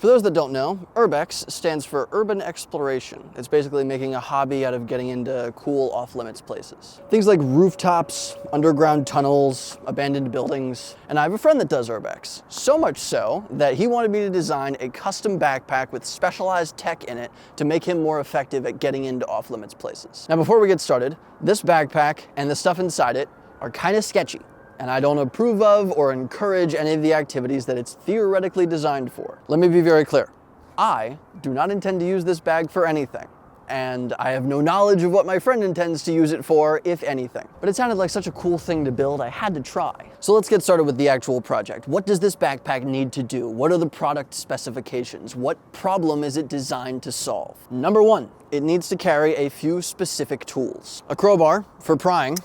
For those that don't know, Urbex stands for urban exploration. It's basically making a hobby out of getting into cool off-limits places. Things like rooftops, underground tunnels, abandoned buildings. And I have a friend that does Urbex. So much so that he wanted me to design a custom backpack with specialized tech in it to make him more effective at getting into off-limits places. Now before we get started, this backpack and the stuff inside it are kind of sketchy, and I don't approve of or encourage any of the activities that it's theoretically designed for. Let me be very clear. I do not intend to use this bag for anything, and I have no knowledge of what my friend intends to use it for, if anything. But it sounded like such a cool thing to build, I had to try. So let's get started with the actual project. What does this backpack need to do? What are the product specifications? What problem is it designed to solve? Number one, it needs to carry a few specific tools. A crowbar for prying.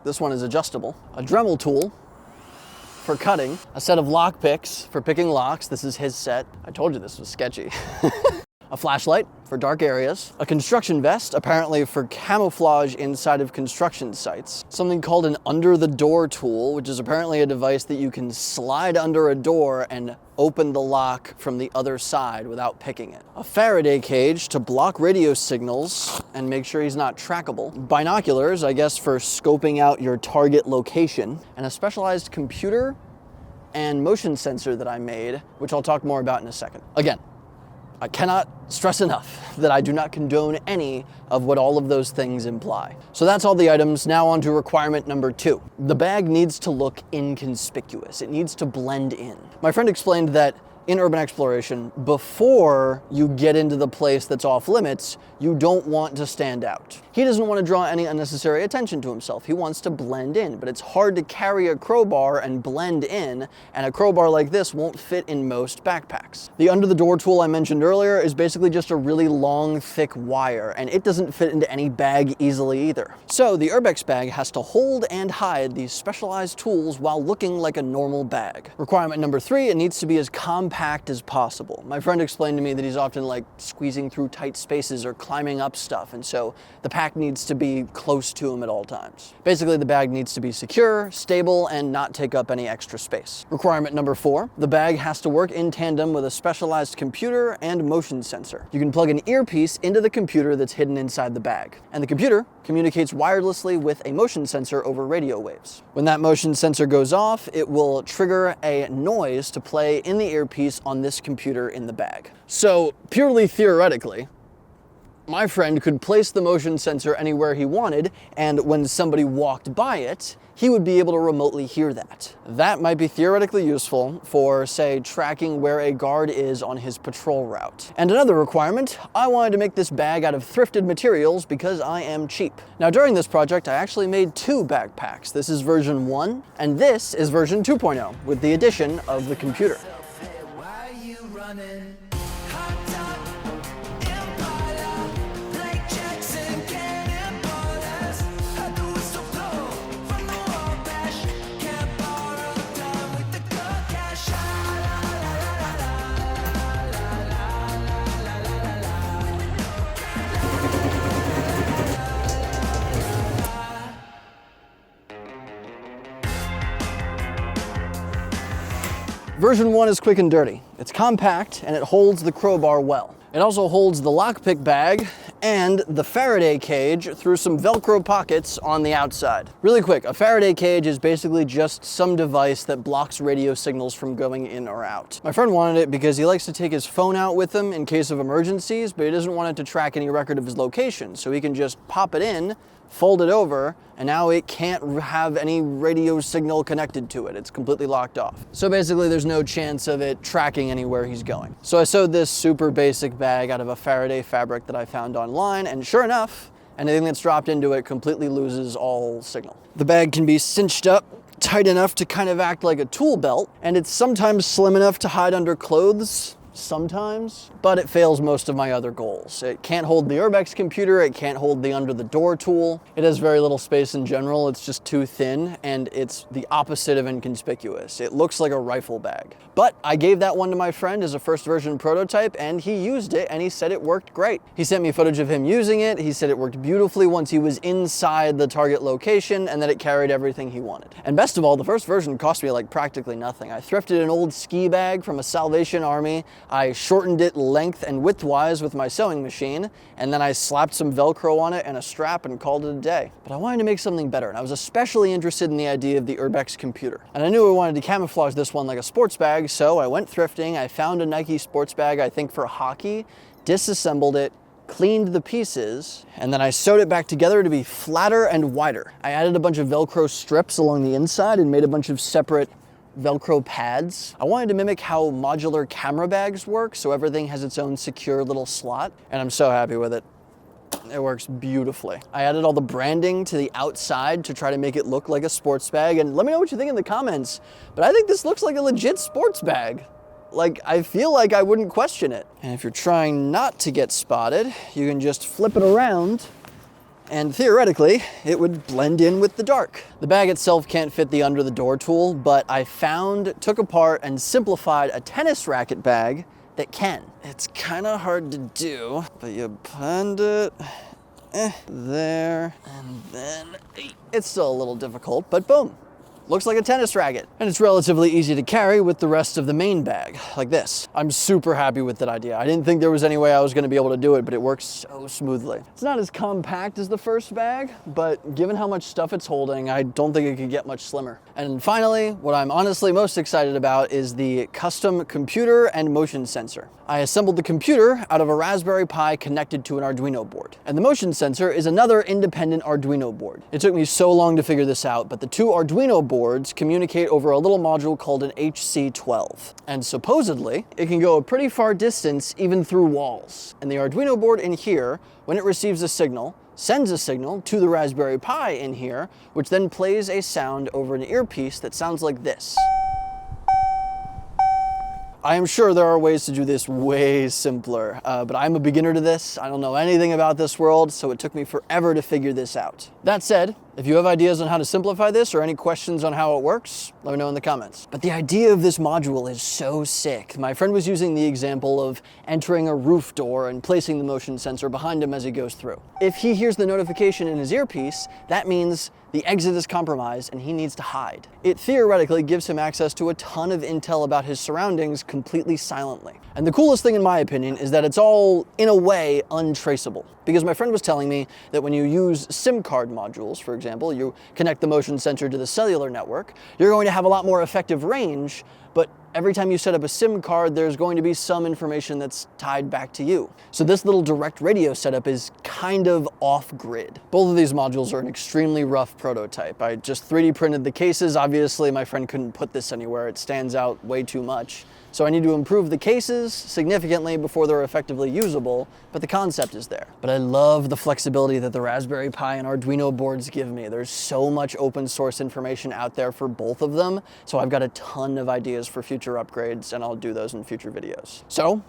This one is adjustable. A Dremel tool for cutting. A set of lock picks for picking locks. This is his set. I told you this was sketchy. A flashlight for dark areas. A construction vest, apparently for camouflage inside of construction sites. Something called an under the door tool, which is apparently a device that you can slide under a door and open the lock from the other side without picking it. A Faraday cage to block radio signals and make sure he's not trackable. Binoculars, I guess, for scoping out your target location. And a specialized computer and motion sensor that I made, which I'll talk more about in a second. Again, I cannot stress enough that I do not condone any of what all of those things imply. So that's all the items. Now on to requirement number two. The bag needs to look inconspicuous. It needs to blend in. My friend explained that in urban exploration, before you get into the place that's off limits, you don't want to stand out. He doesn't want to draw any unnecessary attention to himself. He wants to blend in, but it's hard to carry a crowbar and blend in, and a crowbar like this won't fit in most backpacks. The under the door tool I mentioned earlier is basically just a really long, thick wire, and it doesn't fit into any bag easily either. So the Urbex bag has to hold and hide these specialized tools while looking like a normal bag. Requirement number three, it needs to be as compact as possible. My friend explained to me that he's often like squeezing through tight spaces or climbing up stuff, and so the pack needs to be close to him at all times. Basically, the bag needs to be secure, stable, and not take up any extra space. Requirement number four, the bag has to work in tandem with a specialized computer and motion sensor. You can plug an earpiece into the computer that's hidden inside the bag, and the computer communicates wirelessly with a motion sensor over radio waves. When that motion sensor goes off, it will trigger a noise to play in the earpiece on this computer in the bag. So purely theoretically, my friend could place the motion sensor anywhere he wanted, and when somebody walked by it, he would be able to remotely hear that. That might be theoretically useful for, say, tracking where a guard is on his patrol route. And another requirement, I wanted to make this bag out of thrifted materials because I am cheap. Now during this project, I actually made two backpacks. This is version 1, and this is version 2.0, with the addition of the computer. Version 1 is quick and dirty. It's compact and it holds the crowbar well. It also holds the lockpick bag and the Faraday cage through some Velcro pockets on the outside. Really quick, a Faraday cage is basically just some device that blocks radio signals from going in or out. My friend wanted it because he likes to take his phone out with him in case of emergencies, but he doesn't want it to track any record of his location, so he can just pop it in, fold it over, and now it can't have any radio signal connected to it. It's completely locked off. So basically there's no chance of it tracking anywhere he's going. So I sewed this super basic bag out of a Faraday fabric that I found online, and sure enough, anything that's dropped into it completely loses all signal. The bag can be cinched up tight enough to kind of act like a tool belt, and it's sometimes slim enough to hide under clothes, sometimes, but it fails most of my other goals. It can't hold the Urbex computer, it can't hold the under the door tool. It has very little space in general, it's just too thin, and it's the opposite of inconspicuous. It looks like a rifle bag. But I gave that one to my friend as a first version prototype, and he used it, and he said it worked great. He sent me footage of him using it, he said it worked beautifully once he was inside the target location, and that it carried everything he wanted. And best of all, the first version cost me like practically nothing. I thrifted an old ski bag from a Salvation Army. I shortened it length and width-wise with my sewing machine, and then I slapped some Velcro on it and a strap and called it a day. But I wanted to make something better, and I was especially interested in the idea of the Urbex computer. And I knew I wanted to camouflage this one like a sports bag, so I went thrifting, I found a Nike sports bag, I think for hockey, disassembled it, cleaned the pieces, and then I sewed it back together to be flatter and wider. I added a bunch of Velcro strips along the inside and made a bunch of separate Velcro pads. I wanted to mimic how modular camera bags work, so everything has its own secure little slot, and I'm so happy with it. It works beautifully. I added all the branding to the outside to try to make it look like a sports bag, and let me know what you think in the comments, but I think this looks like a legit sports bag. Like, I feel like I wouldn't question it. And if you're trying not to get spotted, you can just flip it around and theoretically, it would blend in with the dark. The bag itself can't fit the under the door tool, but I took apart and simplified a tennis racket bag that can. It's kind of hard to do, but you bend it, there, and then it's still a little difficult, but boom. Looks like a tennis racket. And it's relatively easy to carry with the rest of the main bag, like this. I'm super happy with that idea. I didn't think there was any way I was gonna be able to do it, but it works so smoothly. It's not as compact as the first bag, but given how much stuff it's holding, I don't think it could get much slimmer. And finally, what I'm honestly most excited about is the custom computer and motion sensor. I assembled the computer out of a Raspberry Pi connected to an Arduino board. And the motion sensor is another independent Arduino board. It took me so long to figure this out, but the two Arduino boards communicate over a little module called an HC12. And supposedly, it can go a pretty far distance even through walls. And the Arduino board in here, when it receives a signal, sends a signal to the Raspberry Pi in here, which then plays a sound over an earpiece that sounds like this. I am sure there are ways to do this way simpler, but I'm a beginner to this. I don't know anything about this world, so it took me forever to figure this out. That said, if you have ideas on how to simplify this or any questions on how it works, let me know in the comments. But the idea of this module is so sick. My friend was using the example of entering a roof door and placing the motion sensor behind him as he goes through. If he hears the notification in his earpiece, that means the exit is compromised and he needs to hide. It theoretically gives him access to a ton of intel about his surroundings completely silently. And the coolest thing in my opinion is that it's all, in a way, untraceable. Because my friend was telling me that when you use SIM card modules, for example, you connect the motion sensor to the cellular network, you're going to have a lot more effective range, but every time you set up a SIM card, there's going to be some information that's tied back to you. So this little direct radio setup is kind of off-grid. Both of these modules are an extremely rough prototype. I just 3D printed the cases. Obviously, my friend couldn't put this anywhere. It stands out way too much. So I need to improve the cases significantly before they're effectively usable, but the concept is there. But I love the flexibility that the Raspberry Pi and Arduino boards give me. There's so much open source information out there for both of them, so I've got a ton of ideas for future upgrades, and I'll do those in future videos. So,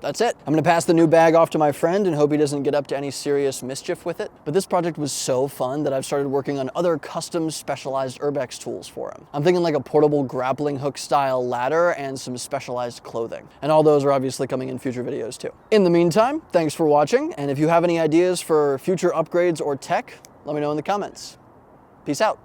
that's it. I'm gonna pass the new bag off to my friend and hope he doesn't get up to any serious mischief with it. But this project was so fun that I've started working on other custom specialized Urbex tools for him. I'm thinking like a portable grappling hook style ladder and some specialized clothing. And all those are obviously coming in future videos too. In the meantime, thanks for watching. And if you have any ideas for future upgrades or tech, let me know in the comments. Peace out.